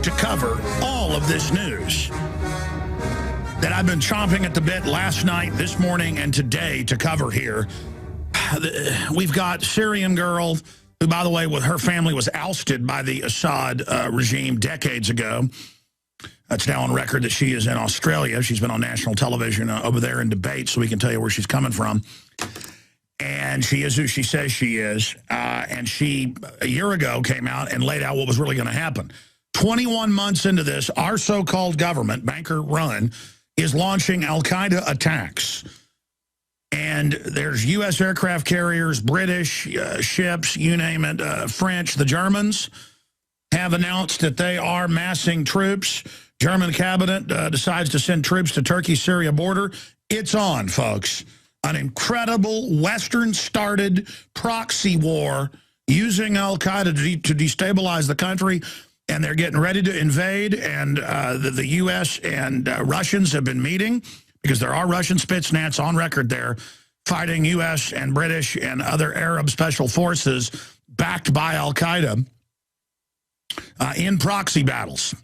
to cover all of this news that I've been chomping at the bit last night, this morning, and today to cover here. We've got Syrian girl who, by the way, with her family was ousted by the Assad regime decades ago. It's now on record that she is in Australia. She's been on national television over there in debate, so we can tell you where she's coming from. And she is who she says she is. And she, a year ago, came out and laid out what was really going to happen. 21 months into this, our so-called government, banker-run, is launching al-Qaeda attacks. And there's U.S. aircraft carriers, British ships, you name it, French. The Germans have announced that they are massing troops. German cabinet decides to send troops to Turkey-Syria border. It's on, folks. An incredible Western-started proxy war using al-Qaeda to destabilize the country, and they're getting ready to invade, and the U.S. and Russians have been meeting, because there are Russian Spetsnaz on record there fighting U.S. and British and other Arab special forces backed by al-Qaeda in proxy battles.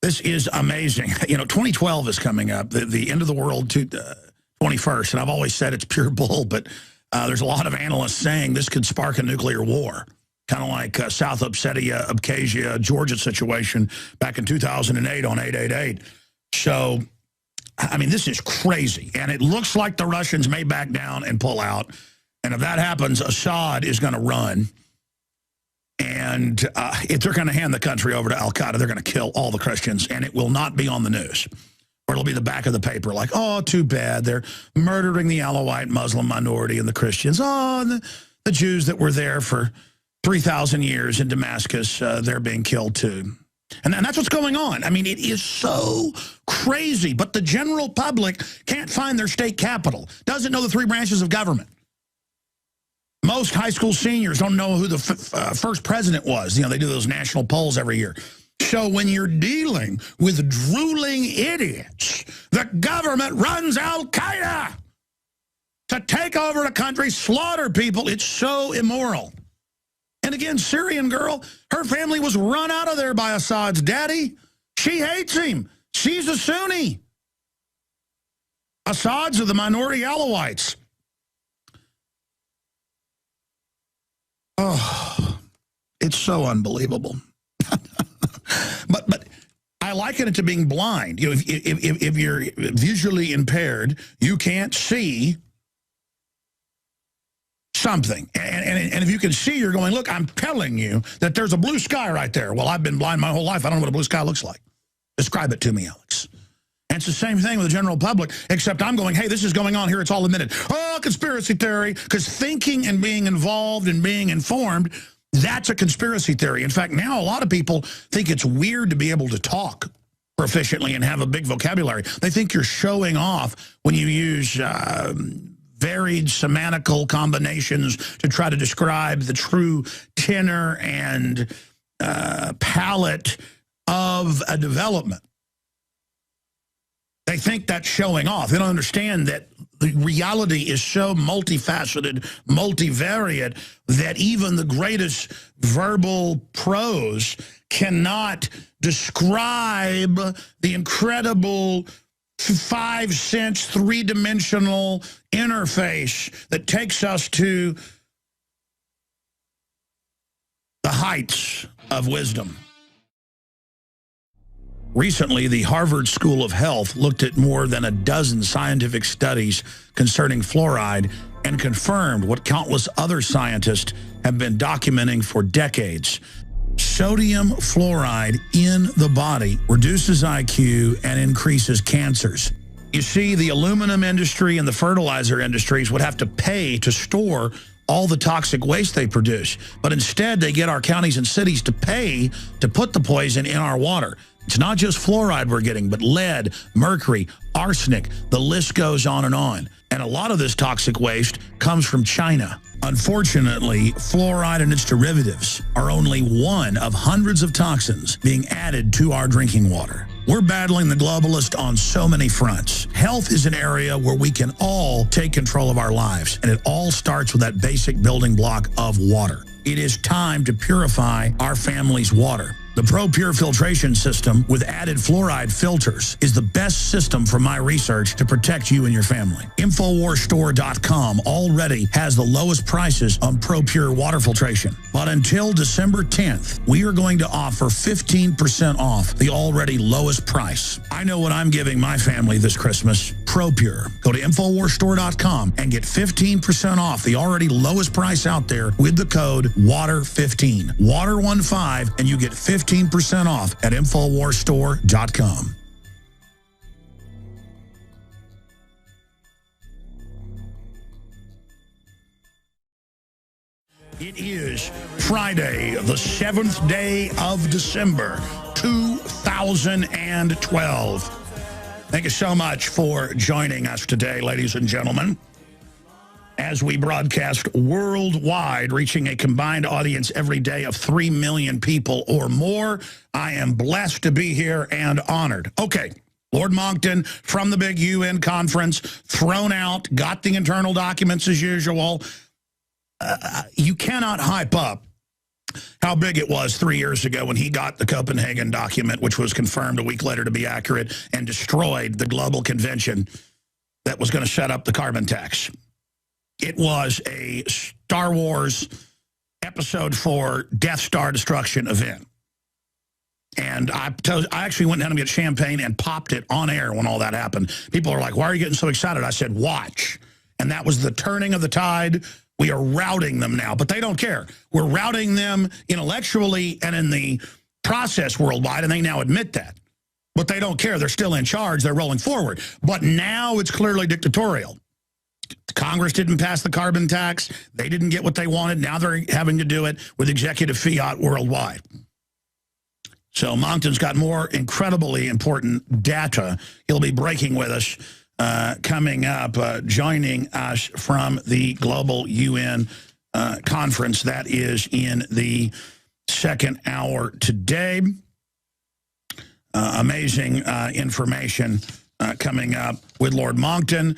This is amazing. You know, 2012 is coming up, the end of the world, 21st, and I've always said it's pure bull, but there's a lot of analysts saying this could spark a nuclear war, kind of like South Ossetia, Abkhazia, Georgia situation back in 2008 on 888. So, I mean, this is crazy, and it looks like the Russians may back down and pull out, and if that happens, Assad is going to run. And if they're going to hand the country over to al-Qaeda, they're going to kill all the Christians, and it will not be on the news. Or it'll be the back of the paper like, oh, too bad. They're murdering the Alawite Muslim minority and the Christians. Oh, and the Jews that were there for 3,000 years in Damascus, they're being killed too. And that's what's going on. I mean, it is so crazy. But the general public can't find their state capital, doesn't know the three branches of government. Most high school seniors don't know who the first president was. You know, they do those national polls every year. So when you're dealing with drooling idiots, the government runs al-Qaeda to take over the country, slaughter people. It's so immoral. And again, Syrian girl, her family was run out of there by Assad's daddy. She hates him. She's a Sunni. Assad's are the minority Alawites. Oh, it's so unbelievable. But I liken it to being blind. You know, if you're visually impaired, you can't see something. And if you can see, you're going, look, I'm telling you that there's a blue sky right there. Well, I've been blind my whole life. I don't know what a blue sky looks like. Describe it to me, Alex. And it's the same thing with the general public, except I'm going, hey, this is going on here. It's all admitted. Oh, conspiracy theory. Because thinking and being involved and being informed, that's a conspiracy theory. In fact, now a lot of people think it's weird to be able to talk proficiently and have a big vocabulary. They think you're showing off when you use varied semantical combinations to try to describe the true tenor and palette of a development. They think that's showing off. They don't understand that the reality is so multifaceted, multivariate, that even the greatest verbal prose cannot describe the incredible 5-sense, three-dimensional interface that takes us to the heights of wisdom. Recently, the Harvard School of Health looked at more than a dozen scientific studies concerning fluoride and confirmed what countless other scientists have been documenting for decades. Sodium fluoride in the body reduces IQ and increases cancers. You see, the aluminum industry and the fertilizer industries would have to pay to store all the toxic waste they produce. But instead, they get our counties and cities to pay to put the poison in our water. It's not just fluoride we're getting, but lead, mercury, arsenic, the list goes on. And a lot of this toxic waste comes from China. Unfortunately, fluoride and its derivatives are only one of hundreds of toxins being added to our drinking water. We're battling the globalist on so many fronts. Health is an area where we can all take control of our lives, and it all starts with that basic building block of water. It is time to purify our family's water. The ProPure filtration system with added fluoride filters is the best system from my research to protect you and your family. InfoWarsStore.com already has the lowest prices on ProPure water filtration. But until December 10th, we are going to offer 15% off the already lowest price. I know what I'm giving my family this Christmas. ProPure. Go to InfoWarsStore.com and get 15% off the already lowest price out there with the code WATER15. WATER15, and you get 15% off at InfoWarsStore.com. It is Friday, the 7th day of December, 2012. Thank you so much for joining us today, ladies and gentlemen, as we broadcast worldwide, reaching a combined audience every day of 3 million people or more. I am blessed to be here and honored. Okay, Lord Monckton from the big UN conference, thrown out, got the internal documents as usual. You cannot hype up how big it was 3 years ago when he got the Copenhagen document, which was confirmed a week later to be accurate, and destroyed the global convention that was going to set up the carbon tax. It was a Star Wars Episode 4 Death Star destruction event. And I actually went down to get champagne and popped it on air when all that happened. People are like, why are you getting so excited? I said, watch. And that was the turning of the tide. We are routing them now, but they don't care. We're routing them intellectually and in the process worldwide, and they now admit that. But they don't care. They're still in charge. They're rolling forward. But now it's clearly dictatorial. Congress didn't pass the carbon tax. They didn't get what they wanted. Now they're having to do it with executive fiat worldwide. So Monckton's got more incredibly important data. He'll be breaking with us coming up, joining us from the global UN conference that is in the second hour today. Amazing information coming up with Lord Monckton.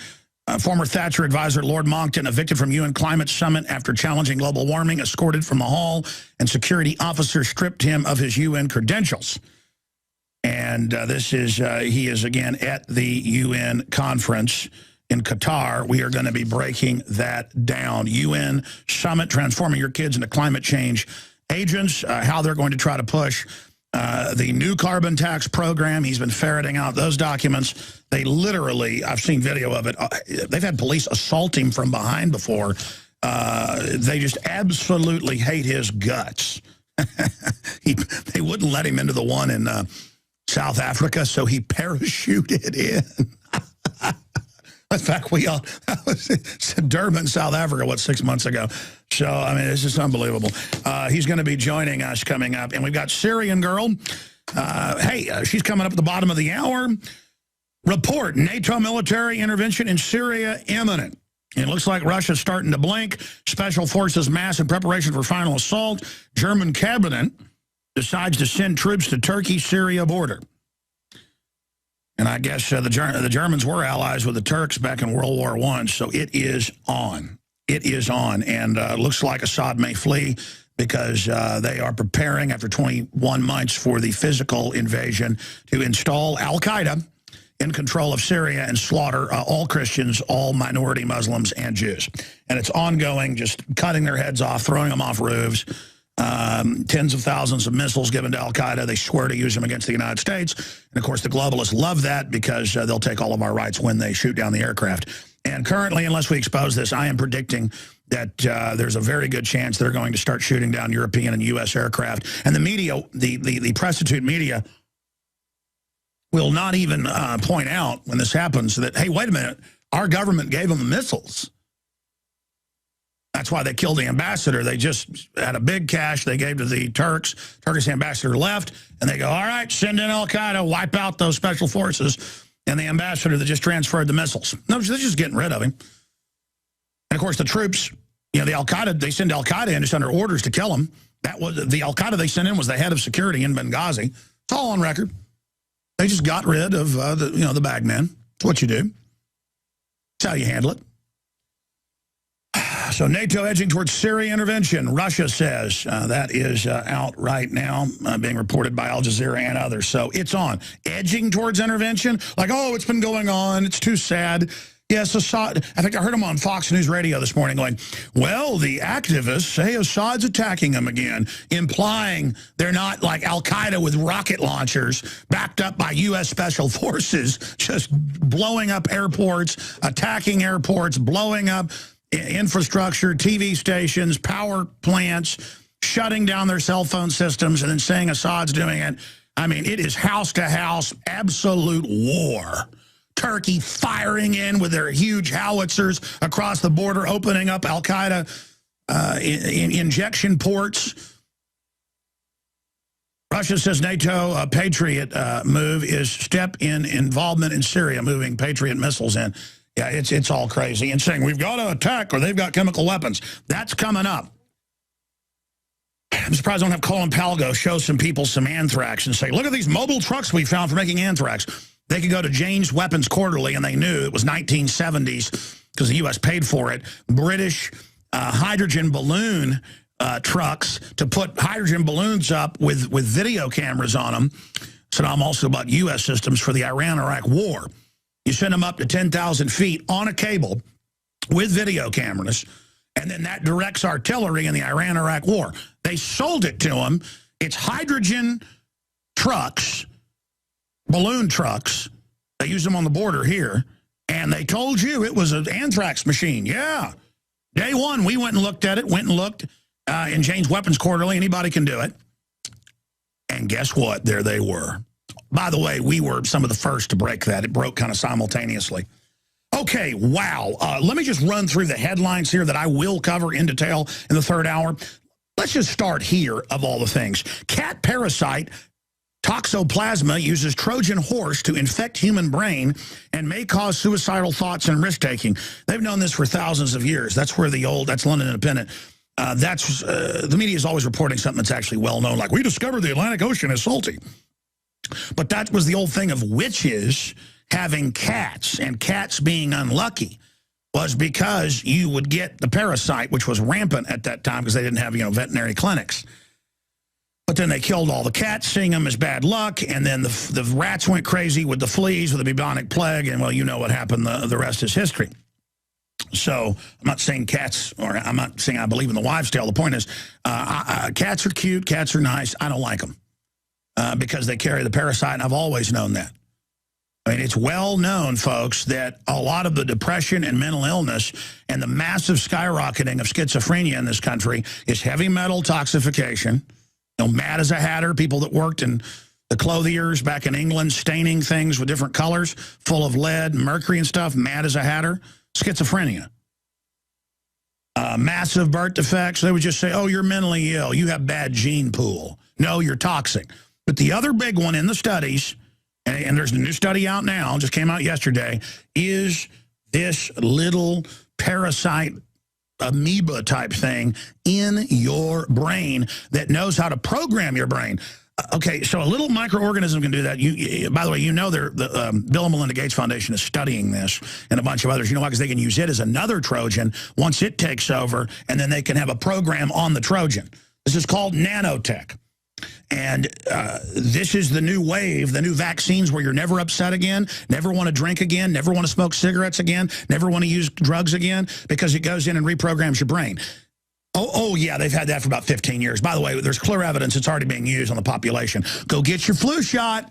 Former Thatcher advisor Lord Monckton, evicted from UN Climate Summit after challenging global warming, escorted from the hall, and security officers stripped him of his UN credentials. And this is, he is again at the UN conference in Qatar. We are going to be breaking that down. UN Summit, transforming your kids into climate change agents, how they're going to try to push the new carbon tax program. He's been ferreting out those documents. They literally, I've seen video of it, they've had police assault him from behind before. They just absolutely hate his guts. They wouldn't let him into the one in South Africa, so he parachuted in. In fact, that was Durban, South Africa, 6 months ago. So, I mean, it's just unbelievable. He's going to be joining us coming up. And we've got Syrian girl. She's coming up at the bottom of the hour. Report, NATO military intervention in Syria imminent. It looks like Russia's starting to blink. Special forces mass in preparation for final assault. German cabinet decides to send troops to Turkey-Syria border. And I guess the Germans were allies with the Turks back in World War I, so it is on. It is on, and looks like Assad may flee because they are preparing after 21 months for the physical invasion to install al-Qaeda in control of Syria and slaughter all Christians, all minority Muslims, and Jews. And it's ongoing, just cutting their heads off, throwing them off roofs. Tens of thousands of missiles given to al-Qaeda. They swear to use them against the United States. And, of course, the globalists love that because they'll take all of our rights when they shoot down the aircraft. And currently, unless we expose this, I am predicting that there's a very good chance they're going to start shooting down European and U.S. aircraft. And the media, the prostitute media, will not even point out when this happens that, hey, wait a minute, our government gave them the missiles. That's why they killed the ambassador. They just had a big cash they gave to the Turks. Turkish ambassador left, and they go, all right, send in al-Qaeda, wipe out those special forces, and the ambassador that just transferred the missiles. No, they're just getting rid of him. And, of course, the troops, the al-Qaeda, they send al-Qaeda in just under orders to kill him. That was the al-Qaeda they sent in was the head of security in Benghazi. It's all on record. They just got rid of, the bagman. It's what you do. It's how you handle it. So NATO edging towards Syria intervention, Russia says. That is out right now, being reported by Al Jazeera and others. So it's on. Edging towards intervention? Like, oh, it's been going on. It's too sad. Yes, Assad. I think I heard him on Fox News Radio this morning going, well, the activists say Assad's attacking them again, implying they're not like Al-Qaeda with rocket launchers backed up by U.S. Special Forces, just blowing up airports, attacking airports, blowing up infrastructure, TV stations, power plants, shutting down their cell phone systems, and then saying Assad's doing it. I mean, it is house-to-house, absolute war. Turkey firing in with their huge howitzers across the border, opening up Al-Qaeda injection ports. Russia says NATO Patriot move is step in involvement in Syria, moving Patriot missiles in. Yeah, it's all crazy. And saying we've got to attack or they've got chemical weapons. That's coming up. I'm surprised I don't have Colin Powell go show some people some anthrax and say, look at these mobile trucks we found for making anthrax. They could go to Jane's Weapons Quarterly, and they knew it was 1970s because the U.S. paid for it. British hydrogen balloon trucks to put hydrogen balloons up with video cameras on them. Saddam also bought U.S. systems for the Iran-Iraq war. You send them up to 10,000 feet on a cable with video cameras, and then that directs artillery in the Iran-Iraq war. They sold it to them. It's hydrogen trucks, balloon trucks. They use them on the border here, and they told you it was an anthrax machine. Yeah. Day one, we went and looked at it, in Jane's Weapons Quarterly. Anybody can do it. And guess what? There they were. By the way, we were some of the first to break that. It broke kind of simultaneously. Okay, wow. Let me just run through the headlines here that I will cover in detail in the third hour. Let's just start here, of all the things. Cat parasite toxoplasma uses Trojan horse to infect human brain and may cause suicidal thoughts and risk-taking. They've known this for thousands of years. That's where that's London Independent. The media is always reporting something that's actually well-known, like we discovered the Atlantic Ocean is salty. But that was the old thing of witches having cats, and cats being unlucky was because you would get the parasite, which was rampant at that time because they didn't have, veterinary clinics. But then they killed all the cats, seeing them as bad luck, and then the rats went crazy with the fleas, with the bubonic plague, and, well, you know what happened. The rest is history. So I'm not saying cats, or I'm not saying I believe in the wives' tale. The point is, cats are cute, cats are nice. I don't like them because they carry the parasite, and I've always known that. I mean, it's well known, folks, that a lot of the depression and mental illness and the massive skyrocketing of schizophrenia in this country is heavy metal toxification. Mad as a hatter, people that worked in the clothiers back in England, staining things with different colors, full of lead and mercury and stuff, mad as a hatter, schizophrenia. Massive birth defects, they would just say, oh, you're mentally ill, you have bad gene pool. No, you're toxic. But the other big one in the studies, and there's a new study out now, just came out yesterday, is this little parasite amoeba type thing in your brain that knows how to program your brain. Okay, so a little microorganism can do that. By the way, the Bill and Melinda Gates Foundation is studying this and a bunch of others. You know why? Because they can use it as another Trojan once it takes over, and then they can have a program on the Trojan. This is called nanotech. And this is the new wave, the new vaccines where you're never upset again, never want to drink again, never want to smoke cigarettes again, never want to use drugs again, because it goes in and reprograms your brain. Oh, yeah, they've had that for about 15 years. By the way, there's clear evidence it's already being used on the population. Go get your flu shot.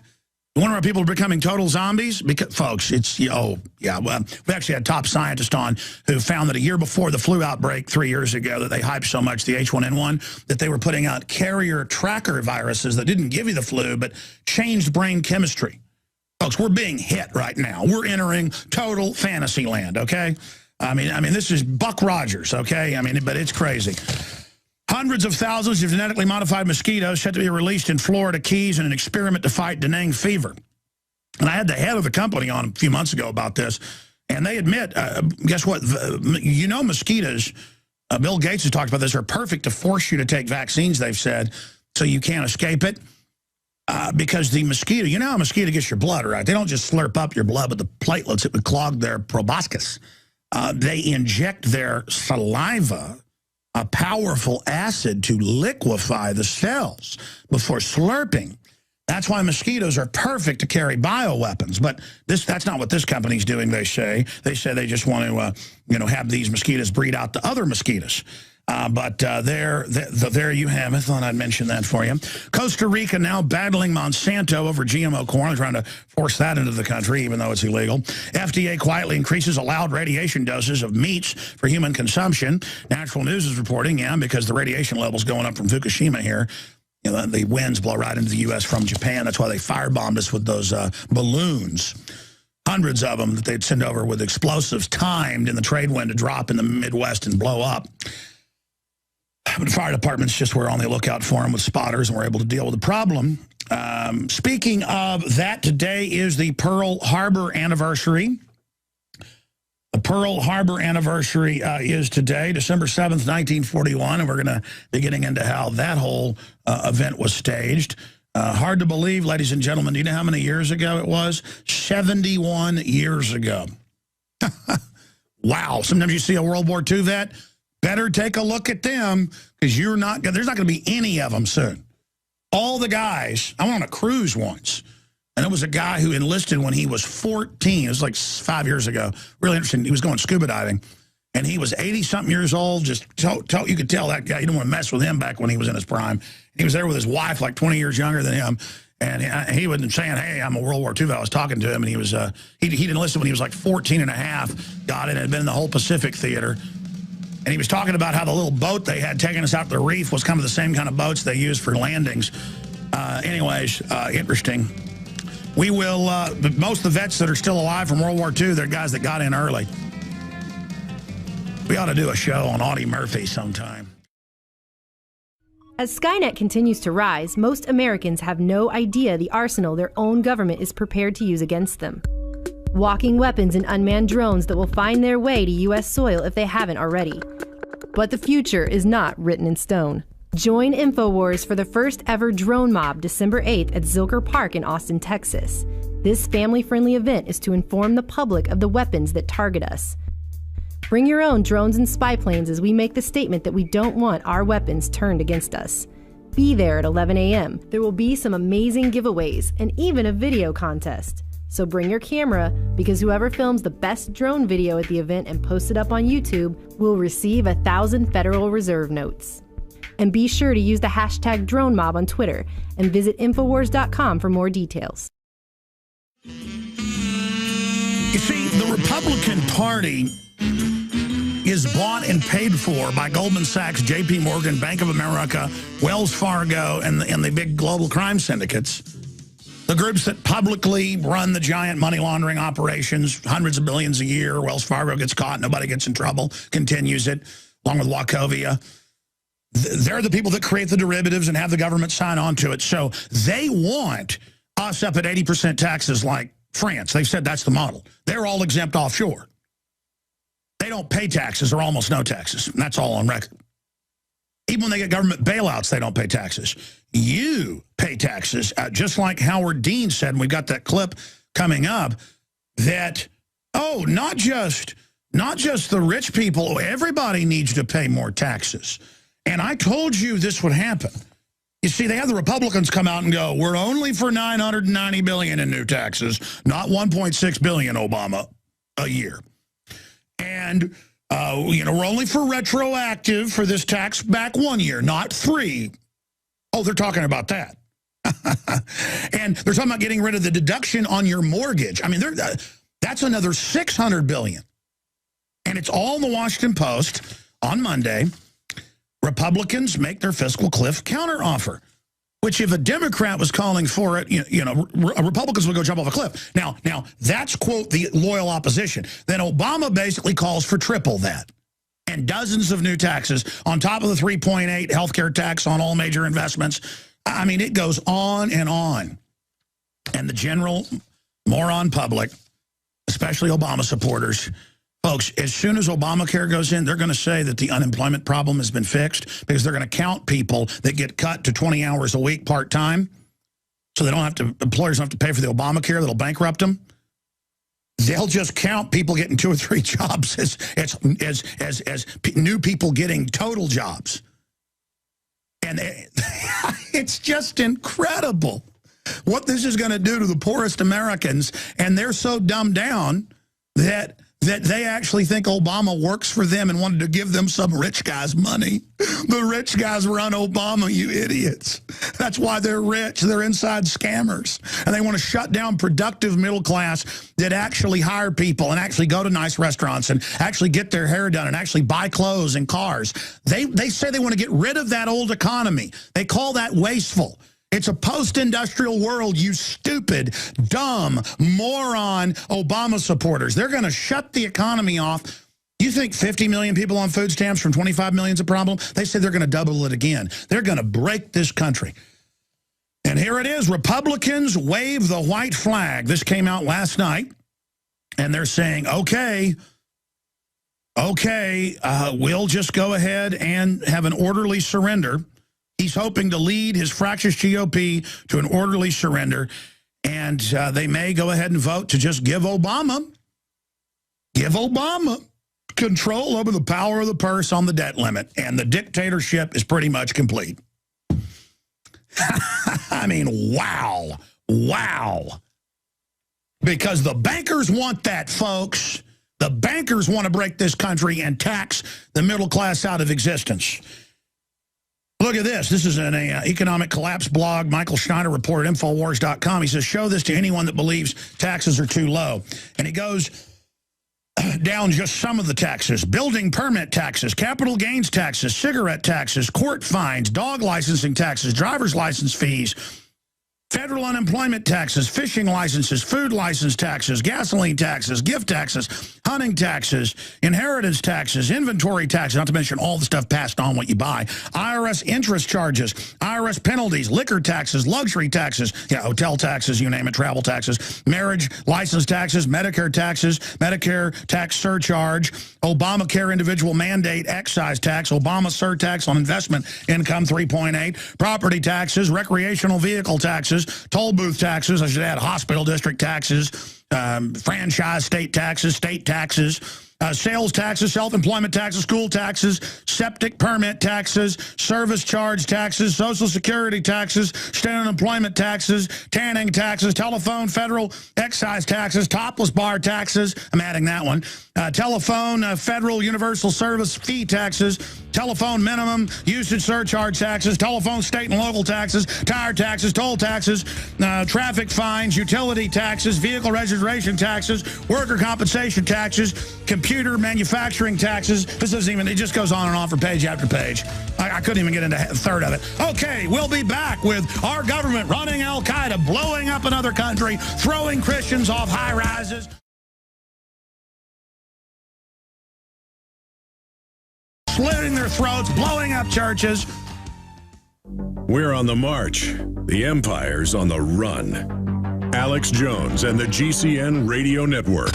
You wonder why people are becoming total zombies? Because, folks, well, we actually had top scientists on who found that a year before the flu outbreak 3 years ago that they hyped so much, the H1N1, that they were putting out carrier tracker viruses that didn't give you the flu but changed brain chemistry. Folks, we're being hit right now. We're entering total fantasy land, okay? I mean, this is Buck Rogers, okay? But it's crazy. Hundreds of thousands of genetically modified mosquitoes set to be released in Florida Keys in an experiment to fight dengue fever. And I had the head of the company on a few months ago about this, and they admit, guess what? Mosquitoes, Bill Gates has talked about this, are perfect to force you to take vaccines, they've said, so you can't escape it. Because the mosquito, you know how a mosquito gets your blood, right? They don't just slurp up your blood, but the platelets, it would clog their proboscis. They inject their saliva, a powerful acid, to liquefy the cells before slurping. That's why mosquitoes are perfect to carry bioweapons. But that's not what this company's doing, they say. They say they just want to, have these mosquitoes breed out to other mosquitoes. But there you have it. I thought I'd mention that for you. Costa Rica now battling Monsanto over GMO corn, trying to force that into the country, even though it's illegal. FDA quietly increases allowed radiation doses of meats for human consumption. Natural News is reporting, because the radiation level's going up from Fukushima here. The winds blow right into the U.S. from Japan. That's why they firebombed us with those balloons. Hundreds of them that they'd send over with explosives timed in the trade wind to drop in the Midwest and blow up. But the fire departments just were on the lookout for them with spotters and were able to deal with the problem. Speaking of that, today is the Pearl Harbor anniversary. The Pearl Harbor anniversary is today, December 7th, 1941, and we're going to be getting into how that whole event was staged. Hard to believe, ladies and gentlemen. Do you know how many years ago it was? 71 years ago. Wow. Sometimes you see a World War II vet, better take a look at them, because there's not going to be any of them soon. All the guys, I went on a cruise once, and it was a guy who enlisted when he was 14. It was like 5 years ago. Really interesting. He was going scuba diving, and he was 80-something years old. Just you could tell that guy, you didn't want to mess with him back when he was in his prime. He was there with his wife, like 20 years younger than him, and he wasn't saying, hey, I'm a World War II vet. I was talking to him, and he was he'd enlisted when he was like 14 and a half, got it, and had been in the whole Pacific theater. And he was talking about how the little boat they had taking us out to the reef was kind of the same kind of boats they used for landings. Interesting. We will, most of the vets that are still alive from World War II, they're guys that got in early. We ought to do a show on Audie Murphy sometime. As Skynet continues to rise, most Americans have no idea the arsenal their own government is prepared to use against them. Walking weapons and unmanned drones that will find their way to U.S. soil if they haven't already. But the future is not written in stone. Join InfoWars for the first ever drone mob December 8th at Zilker Park in Austin, Texas. This family-friendly event is to inform the public of the weapons that target us. Bring your own drones and spy planes as we make the statement that we don't want our weapons turned against us. Be there at 11 a.m. There will be some amazing giveaways and even a video contest. So bring your camera, because whoever films the best drone video at the event and posts it up on YouTube will receive 1,000 Federal Reserve notes. And be sure to use the hashtag DroneMob on Twitter and visit Infowars.com for more details. You see, the Republican Party is bought and paid for by Goldman Sachs, J.P. Morgan, Bank of America, Wells Fargo, and the big global crime syndicates. The groups that publicly run the giant money laundering operations, hundreds of billions a year. Wells Fargo gets caught, nobody gets in trouble, continues it, along with Wachovia. They're the people that create the derivatives and have the government sign on to it. So they want us up at 80% taxes like France. They've said that's the model. They're all exempt offshore. They don't pay taxes or almost no taxes. And that's all on record. Even when they get government bailouts, they don't pay taxes. You pay taxes, just like Howard Dean said, and we've got that clip coming up, that, not just the rich people, everybody needs to pay more taxes. And I told you this would happen. You see, they have the Republicans come out and go, we're only for $990 billion in new taxes, not $1.6 billion, Obama, a year. And we're only for retroactive for this tax back 1 year, not 3. Oh, they're talking about that. And they're talking about getting rid of the deduction on your mortgage. I mean, that's another $600 billion. And it's all in the Washington Post on Monday. Republicans make their fiscal cliff counteroffer, which if a Democrat was calling for it, Republicans would go jump off a cliff. Now that's, quote, the loyal opposition. Then Obama basically calls for triple that. And dozens of new taxes on top of the 3.8 healthcare tax on all major investments. I mean, it goes on. And the general moron public, especially Obama supporters, folks, as soon as Obamacare goes in, they're going to say that the unemployment problem has been fixed because they're going to count people that get cut to 20 hours a week part-time so they don't have to, employers don't have to pay for the Obamacare that'll bankrupt them. they'll just count people getting 2 or 3 jobs as new people getting total jobs. And it's just incredible what this is going to do to the poorest Americans. And they're so dumbed down that they actually think Obama works for them and wanted to give them some rich guy's money. The rich guys run Obama, you idiots. That's why they're rich. They're inside scammers. And they want to shut down productive middle class that actually hire people and actually go to nice restaurants and actually get their hair done and actually buy clothes and cars. They say they want to get rid of that old economy. They call that wasteful. It's a post-industrial world, you stupid, dumb, moron Obama supporters. They're going to shut the economy off. You think 50 million people on food stamps from 25 million is a problem? They say they're going to double it again. They're going to break this country. And here it is. Republicans wave the white flag. This came out last night. And they're saying, okay, we'll just go ahead and have an orderly surrender. He's hoping to lead his fractious GOP to an orderly surrender, and they may go ahead and vote to just give Obama control over the power of the purse on the debt limit, and the dictatorship is pretty much complete. I mean, wow. Because the bankers want that, folks. The bankers want to break this country and tax the middle class out of existence. Look at this. This is an economic collapse blog. Michael Schneider reported Infowars.com. He says, show this to anyone that believes taxes are too low. And he goes down just some of the taxes. Building permit taxes, capital gains taxes, cigarette taxes, court fines, dog licensing taxes, driver's license fees, federal unemployment taxes, fishing licenses, food license taxes, gasoline taxes, gift taxes, hunting taxes, inheritance taxes, inventory taxes, not to mention all the stuff passed on what you buy, IRS interest charges, IRS penalties, liquor taxes, luxury taxes, hotel taxes, you name it, travel taxes, marriage license taxes, Medicare taxes, Medicare tax surcharge, Obamacare individual mandate excise tax, Obama surtax on investment income 3.8, property taxes, recreational vehicle taxes, toll booth taxes, I should add hospital district taxes, franchise state taxes, sales taxes, self-employment taxes, school taxes, septic permit taxes, service charge taxes, Social Security taxes, state unemployment taxes, tanning taxes, telephone federal excise taxes, topless bar taxes, I'm adding that one, telephone federal universal service fee taxes, telephone minimum usage surcharge taxes, telephone state and local taxes, tire taxes, toll taxes, traffic fines, utility taxes, vehicle registration taxes, worker compensation taxes, computer manufacturing taxes. This doesn't even, it just goes on and on for page after page. I couldn't even get into a third of it. Okay, we'll be back with our government running Al-Qaeda, blowing up another country, throwing Christians off high rises, slitting their throats, blowing up churches. We're on the march. The empire's on the run. Alex Jones and the GCN Radio Network.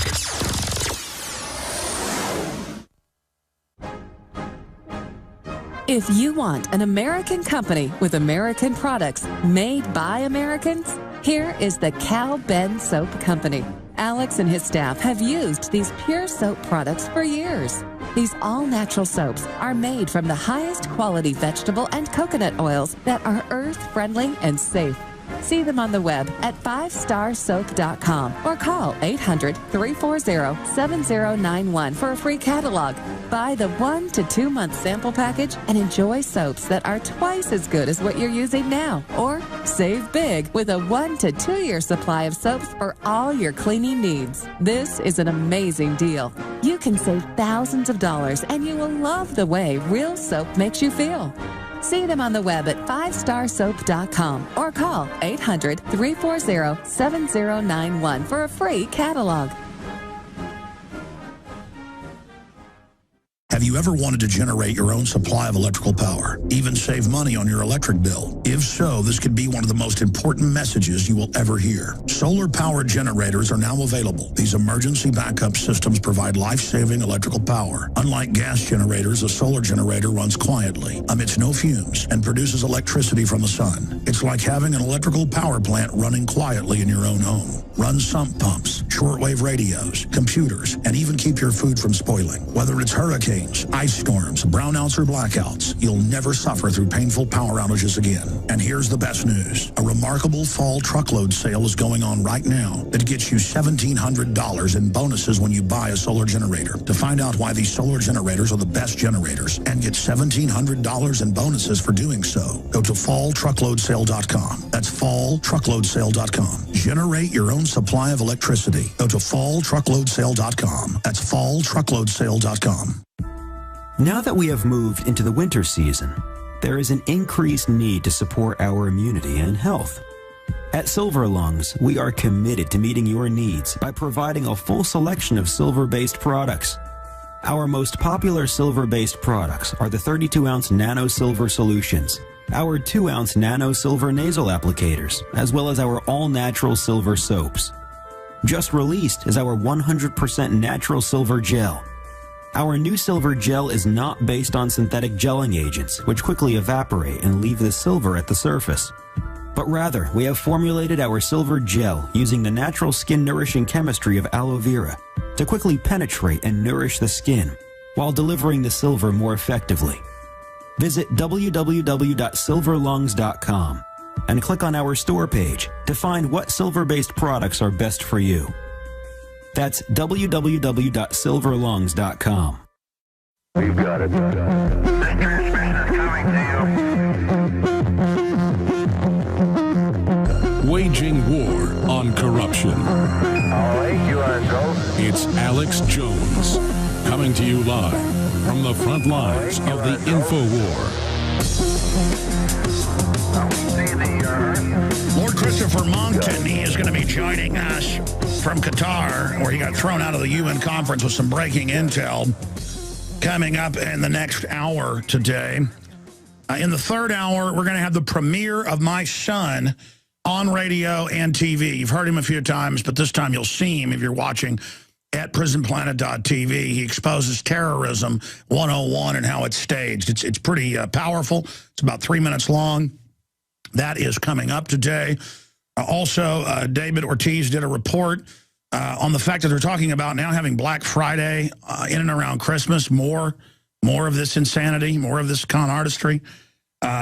If you want an American company with American products made by Americans, here is the Cal Ben Soap Company. Alex and his staff have used these pure soap products for years. These all-natural soaps are made from the highest quality vegetable and coconut oils that are earth-friendly and safe. See them on the web at 5starsoap.com or call 800-340-7091 for a free catalog. Buy the 1 to 2 month sample package and enjoy soaps that are twice as good as what you're using now. Or save big with a 1 to 2 year supply of soaps for all your cleaning needs. This is an amazing deal. You can save thousands of dollars and you will love the way real soap makes you feel. See them on the web at 5starsoap.com or call 800-340-7091 for a free catalog. Have you ever wanted to generate your own supply of electrical power, even save money on your electric bill? If so, this could be one of the most important messages you will ever hear. Solar-powered generators are now available. These emergency backup systems provide life-saving electrical power. Unlike gas generators, a solar generator runs quietly, emits no fumes, and produces electricity from the sun. It's like having an electrical power plant running quietly in your own home. Run sump pumps, shortwave radios, computers, and even keep your food from spoiling. Whether it's hurricanes, ice storms, brownouts, or blackouts, you'll never suffer through painful power outages again. And here's the best news. A remarkable fall truckload sale is going on right now that gets you $1,700 in bonuses when you buy a solar generator. To find out why these solar generators are the best generators and get $1,700 in bonuses for doing so, go to falltruckloadsale.com. That's falltruckloadsale.com. Generate your own supply of electricity. Go to falltruckloadsale.com. That's falltruckloadsale.com. Now that we have moved into the winter season, there is an increased need to support our immunity and health. At Silver Lungs, we are committed to meeting your needs by providing a full selection of silver-based products. Our most popular silver-based products are the 32-ounce Nano Silver Solutions, our 2-ounce Nano Silver Nasal Applicators, as well as our all-natural silver soaps. Just released is our 100% natural silver gel. Our new silver gel is not based on synthetic gelling agents, which quickly evaporate and leave the silver at the surface. But rather, we have formulated our silver gel using the natural skin-nourishing chemistry of aloe vera to quickly penetrate and nourish the skin, while delivering the silver more effectively. Visit www.silverlungs.com and click on our store page to find what silver-based products are best for you. That's www.silverlungs.com. We've got it. This transmission is coming to you. Waging war on corruption. All right, you are go. It's Alex Jones, coming to you live from the front lines of the info war. Lord Christopher Monckton, he is going to be joining us from Qatar, where he got thrown out of the UN conference with some breaking intel coming up in the next hour today. In the third hour, we're going to have the premiere of my son on radio and TV. You've heard him a few times, but this time you'll see him if you're watching at prisonplanet.tv. He exposes terrorism 101 and how it's staged. It's pretty powerful. It's about 3 minutes long. That is coming up today. Also, David Ortiz did a report on the fact that they're talking about now having Black Friday in and around Christmas. More of this insanity, more of this con artistry.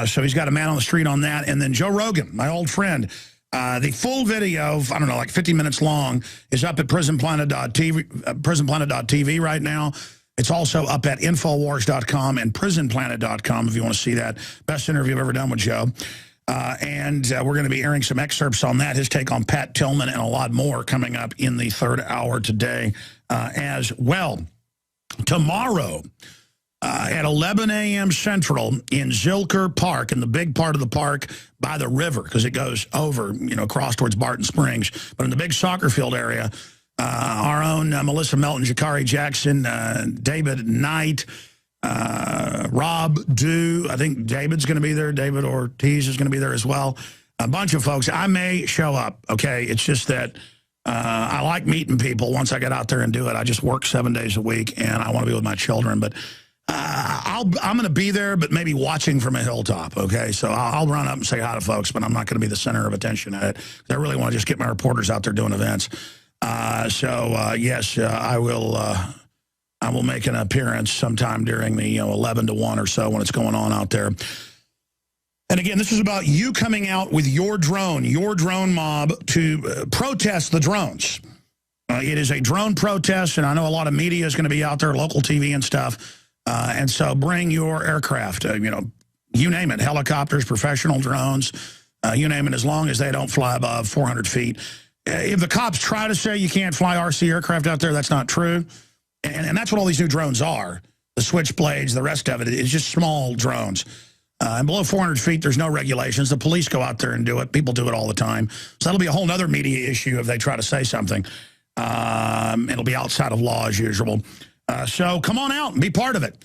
So he's got a man on the street on that. And then Joe Rogan, my old friend, the full video, I don't know, like 50 minutes long, is up at prisonplanet.tv right now. It's also up at Infowars.com and prisonplanet.com if you want to see that. Best interview I've ever done with Joe. And we're going to be airing some excerpts on that, his take on Pat Tillman, and a lot more coming up in the third hour today as well. Tomorrow at 11 a.m. Central in Zilker Park, in the big part of the park by the river, because it goes over, across towards Barton Springs. But in the big soccer field area, our own Melissa Melton, Jakari Jackson, David Knight, Rob Dew, I think David's going to be there. David Ortiz is going to be there as well. A bunch of folks. I may show up, okay? It's just that I like meeting people once I get out there and do it. I just work 7 days a week, and I want to be with my children. But I'm going to be there, but maybe watching from a hilltop, okay? So I'll run up and say hi to folks, but I'm not going to be the center of attention at it. I really want to just get my reporters out there doing events. Yes, I will make an appearance sometime during the 11 to 1 or so when it's going on out there. And again, this is about you coming out with your drone mob to protest the drones. It is a drone protest, and I know a lot of media is going to be out there, local TV and stuff. And so bring your aircraft, you name it, helicopters, professional drones, you name it, as long as they don't fly above 400 feet. If the cops try to say you can't fly RC aircraft out there, that's not true. And that's what all these new drones are. The Switchblades, the rest of it is just small drones. And below 400 feet, there's no regulations. The police go out there and do it. People do it all the time. So that'll be a whole other media issue if they try to say something. It'll be outside of law as usual. So come on out and be part of it.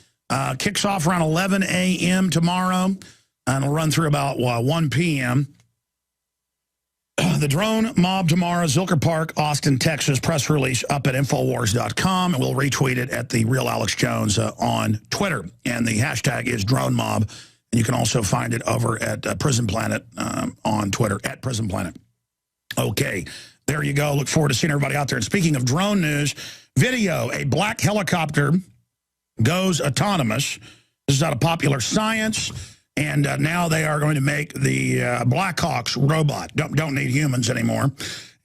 Kicks off around 11 a.m. tomorrow, and it'll run through about 1 p.m. The drone mob tomorrow, Zilker Park, Austin, Texas. Press release up at Infowars.com, and we'll retweet it at the Real Alex Jones on Twitter. And the hashtag is drone mob. You can also find it over at Prison Planet on Twitter, at Prison Planet. Okay, there you go. Look forward to seeing everybody out there. And speaking of drone news, video, a black helicopter goes autonomous. This is out of Popular Science. And now they are going to make the Blackhawks robot. Don't need humans anymore.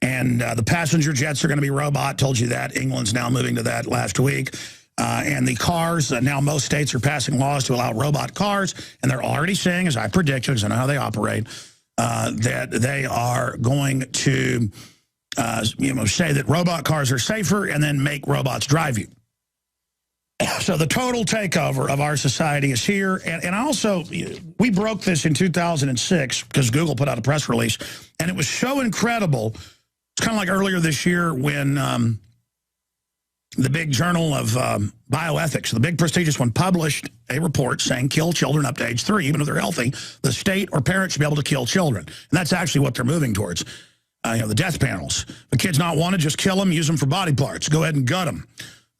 And the passenger jets are going to be robot. Told you that. England's now moving to that last week. And the cars, now most states are passing laws to allow robot cars. And they're already saying, as I predicted, because I know how they operate, that they are going to say that robot cars are safer and then make robots drive you. So the total takeover of our society is here. And also, we broke this in 2006 because Google put out a press release. And it was so incredible. It's kind of like earlier this year when the big journal of bioethics, the big prestigious one, published a report saying kill children up to age 3, even if they're healthy. The state or parents should be able to kill children. And that's actually what they're moving towards. The death panels. The kid's not wanted, just kill them, use them for body parts. Go ahead and gut them.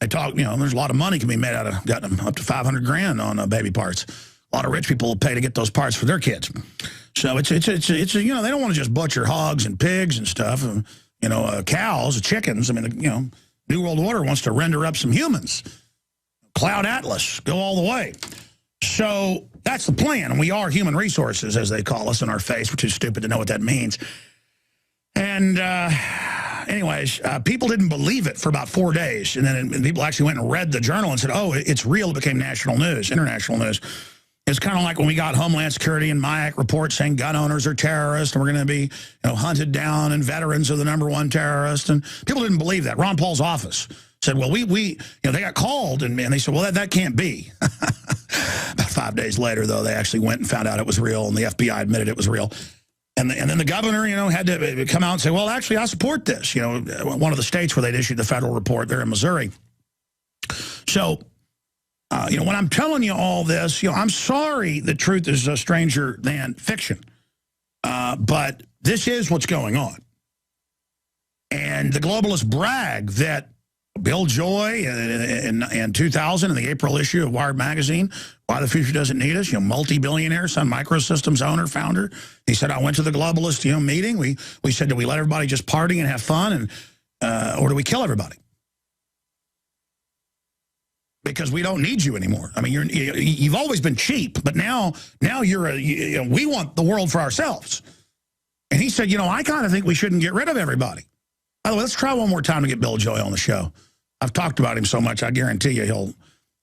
They talk, there's a lot of money can be made out of gutting them, up to 500 grand on baby parts. A lot of rich people will pay to get those parts for their kids. So it's they don't want to just butcher hogs and pigs and stuff, and, cows, chickens. I mean, New World Order wants to render up some humans. Cloud Atlas, go all the way. So that's the plan. And we are human resources, as they call us in our face. We're too stupid to know what that means. And anyways, people didn't believe it for about 4 days. And then people actually went and read the journal and said, oh, it's real. It became national news, international news. It's kind of like when we got Homeland Security and MIAC reports saying gun owners are terrorists and we're going to be hunted down and veterans are the #1 terrorist. And people didn't believe that. Ron Paul's office said, well, they got called and they said, well, that can't be. About 5 days later, though, they actually went and found out it was real and the FBI admitted it was real. And then the governor, had to come out and say, well, actually, I support this. One of the states where they'd issued the federal report there in Missouri. So, when I'm telling you all this, I'm sorry the truth is stranger than fiction. But this is what's going on. And the globalists brag that Bill Joy in 2000 in the April issue of Wired magazine, Why the Future Doesn't Need Us, multi-billionaire, Sun Microsystems owner, founder. He said, I went to the globalist meeting. We said, do we let everybody just party and have fun, or do we kill everybody? Because we don't need you anymore. I mean, you've always been cheap, but now you're we want the world for ourselves. And he said, I kind of think we shouldn't get rid of everybody. By the way, let's try one more time to get Bill Joy on the show. I've talked about him so much, I guarantee you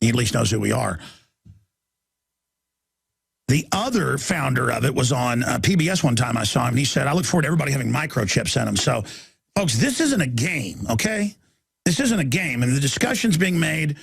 he at least knows who we are. The other founder of it was on PBS one time I saw him, and he said, I look forward to everybody having microchips in them. So, folks, this isn't a game, okay? This isn't a game, and the discussion's being made,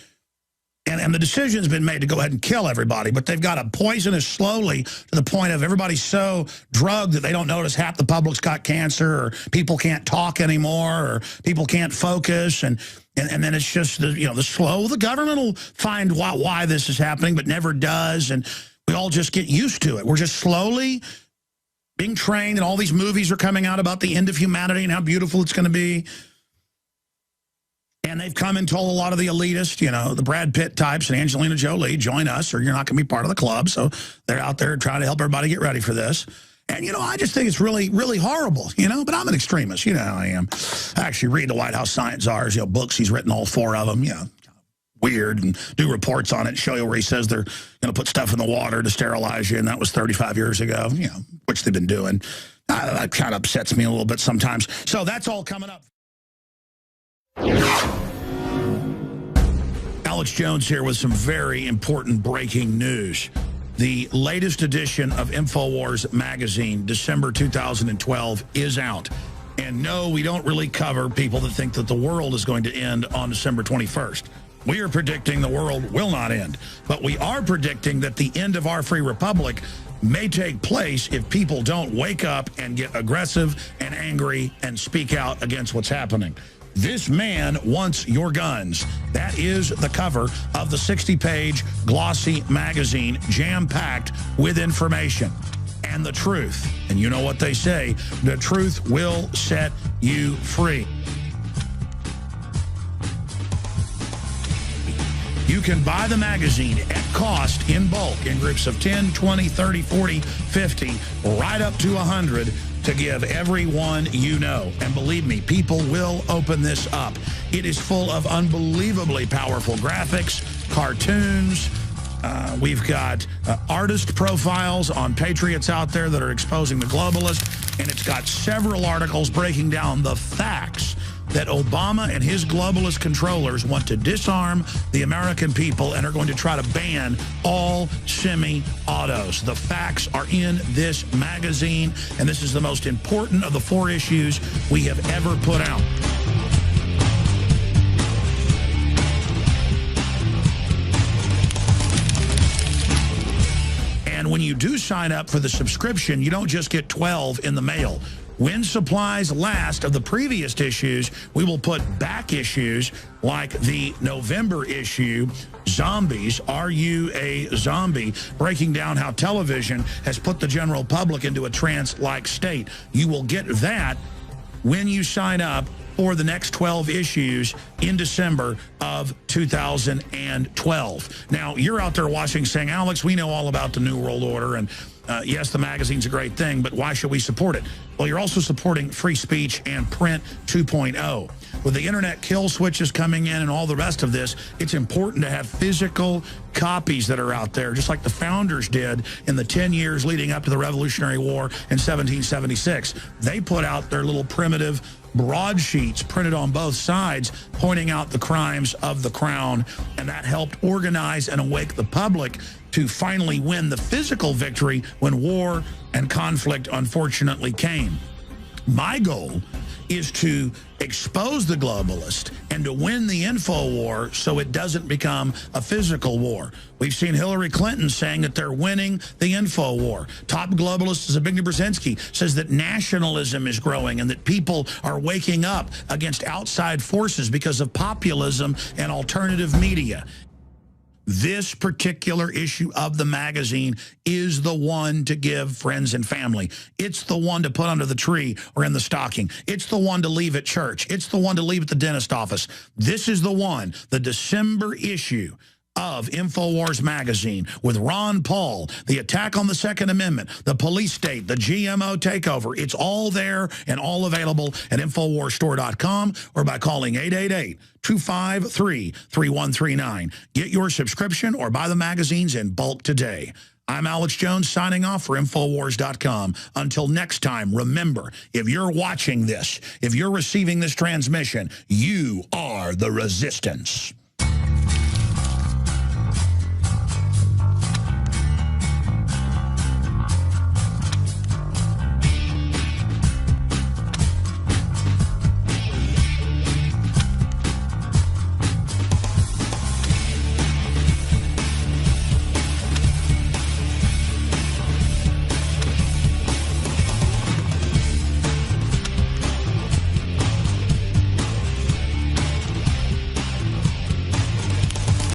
and the decision's been made to go ahead and kill everybody, but they've got to poison us slowly to the point of everybody's so drugged that they don't notice half the public's got cancer, or people can't talk anymore, or people can't focus, and then it's just the slow. The government will find why this is happening, but never does, and we all just get used to it. We're just slowly being trained, and all these movies are coming out about the end of humanity and how beautiful it's going to be. And they've come and told a lot of the elitists, the Brad Pitt types and Angelina Jolie, join us or you're not going to be part of the club. So they're out there trying to help everybody get ready for this. And, I just think it's really, really horrible, but I'm an extremist. You know how I am. I actually read the White House Science Czar's, books. He's written all 4 of them, weird, and do reports on it, show you where he says they're going to put stuff in the water to sterilize you. And that was 35 years ago, which they've been doing. That kind of upsets me a little bit sometimes. So that's all coming up. Alex Jones here with some very important breaking news. The latest edition of InfoWars magazine, December 2012, is out. And no, we don't really cover people that think that the world is going to end on December 21st. We are predicting the world will not end. But we are predicting that the end of our free republic may take place if people don't wake up and get aggressive and angry and speak out against what's happening. This man wants your guns. That is the cover of the 60-page glossy magazine, jam-packed with information and the truth. And you know what they say, the truth will set you free. You can buy the magazine at cost in bulk in groups of 10, 20, 30, 40, 50, right up to 100 to give everyone you know. And believe me, people will open this up. It is full of unbelievably powerful graphics, cartoons. We've got artist profiles on patriots out there that are exposing the globalists, and it's got several articles breaking down the facts that Obama and his globalist controllers want to disarm the American people and are going to try to ban all semi-autos. The facts are in this magazine, and this is the most important of the 4 issues we have ever put out. And when you do sign up for the subscription, you don't just get 12 in the mail. When supplies last of the previous issues, we will put back issues like the November issue, Zombies, Are You a Zombie? Breaking down how television has put the general public into a trance-like state. You will get that when you sign up for the next 12 issues in December of 2012. Now, you're out there watching saying, Alex, we know all about the New World Order, and yes, the magazine's a great thing, but why should we support it? Well, you're also supporting free speech and print 2.0. With the internet kill switches coming in and all the rest of this, it's important to have physical copies that are out there, just like the founders did in the 10 years leading up to the Revolutionary War in 1776. They put out their little primitive broadsheets printed on both sides, pointing out the crimes of the crown, and that helped organize and awake the public to finally win the physical victory when war and conflict unfortunately came. My goal is to expose the globalist and to win the info war so it doesn't become a physical war. We've seen Hillary Clinton saying that they're winning the info war. Top globalist Zbigniew Brzezinski says that nationalism is growing and that people are waking up against outside forces because of populism and alternative media. This particular issue of the magazine is the one to give friends and family. It's the one to put under the tree or in the stocking. It's the one to leave at church. It's the one to leave at the dentist office. This is the one, the December issue of InfoWars magazine with Ron Paul, the attack on the Second Amendment, the police state, the GMO takeover. It's all there and all available at InfoWarsStore.com or by calling 888-253-3139. Get your subscription or buy the magazines in bulk today. I'm Alex Jones signing off for Infowars.com. Until next time, remember, if you're watching this, if you're receiving this transmission, you are the resistance.